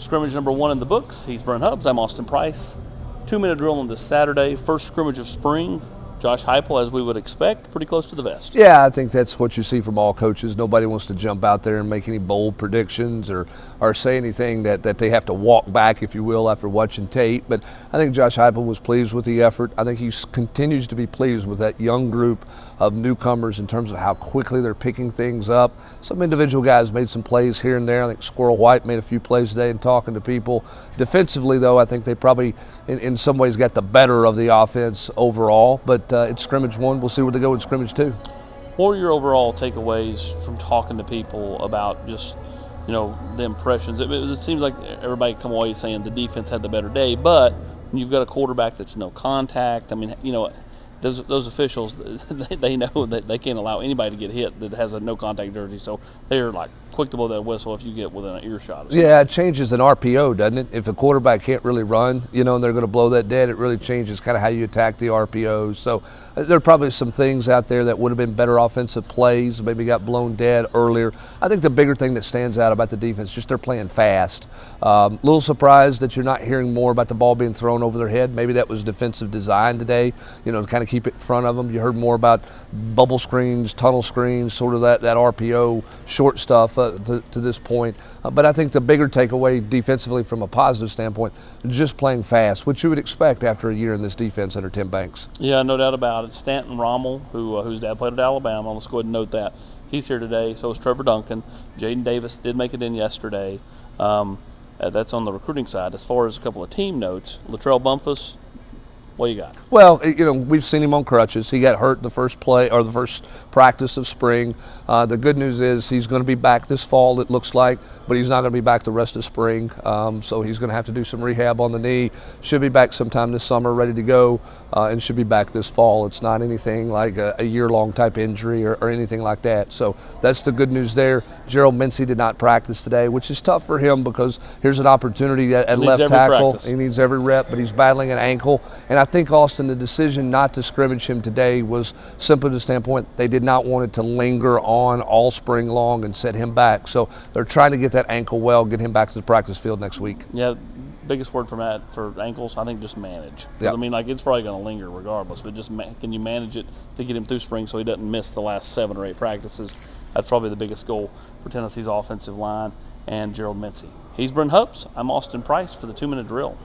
Scrimmage number 1 in the books. He's Brent Hubbs. I'm Austin Price. 2-minute drill on this Saturday. First scrimmage of spring. Josh Heupel, as we would expect, pretty close to the vest. Yeah, I think that's what you see from all coaches. Nobody wants to jump out there and make any bold predictions or say anything that they have to walk back, if you will, after watching tape. But I think Josh Heupel was pleased with the effort. I think he continues to be pleased with that young group of newcomers in terms of how quickly they're picking things up. Some individual guys made some plays here and there. I think Squirrel White made a few plays today and talking to people. Defensively, though, I think they probably in some ways got the better of the offense overall. But it's scrimmage 1. We'll see where they go in scrimmage 2. What are your overall takeaways from talking to people about just, the impressions? It seems like everybody come away saying the defense had the better day, but when you've got a quarterback that's no contact, those officials, they know that they can't allow anybody to get hit that has a no contact jersey, so they're like quick to blow that whistle if you get within an earshot. Yeah, it changes an RPO, doesn't it? If a quarterback can't really run, and they're going to blow that dead, it really changes kind of how you attack the RPOs. So there are probably some things out there that would have been better offensive plays, maybe got blown dead earlier. I think the bigger thing that stands out about the defense, just they're playing fast. Little surprised that you're not hearing more about the ball being thrown over their head. Maybe that was defensive design today, to kind of keep it in front of them. You heard more about bubble screens, tunnel screens, sort of that RPO short stuff to this point. But I think the bigger takeaway defensively from a positive standpoint, just playing fast, which you would expect after a year in this defense under Tim Banks. Yeah, no doubt about it. Stanton Rommel, whose dad played at Alabama, let's go ahead and note that. He's here today, so is Trevor Duncan. Jaden Davis did make it in yesterday. That's on the recruiting side. As far as a couple of team notes, Latrell Bumpus, what you got? Well, we've seen him on crutches. He got hurt the first play or the first practice of spring. The good news is he's going to be back this fall, it looks like, but he's not going to be back the rest of spring. So he's going to have to do some rehab on the knee. Should be back sometime this summer, ready to go, and should be back this fall. It's not anything like a year-long type injury or anything like that. So that's the good news there. Gerald Mincy did not practice today, which is tough for him because here's an opportunity at left tackle. Practice. He needs every rep, but he's battling an ankle. And I think, Austin, the decision not to scrimmage him today was simply the standpoint they did not want it to linger on all spring long and set him back. So they're trying to get that ankle well, get him back to the practice field next week. Yeah, biggest word for ankles, I think just manage. Yep. It's probably going to linger regardless, but just can you manage it to get him through spring so he doesn't miss the last 7 or 8 practices? That's probably the biggest goal for Tennessee's offensive line and Gerald Mincy. He's Brent Hubbs. I'm Austin Price for the 2-minute drill.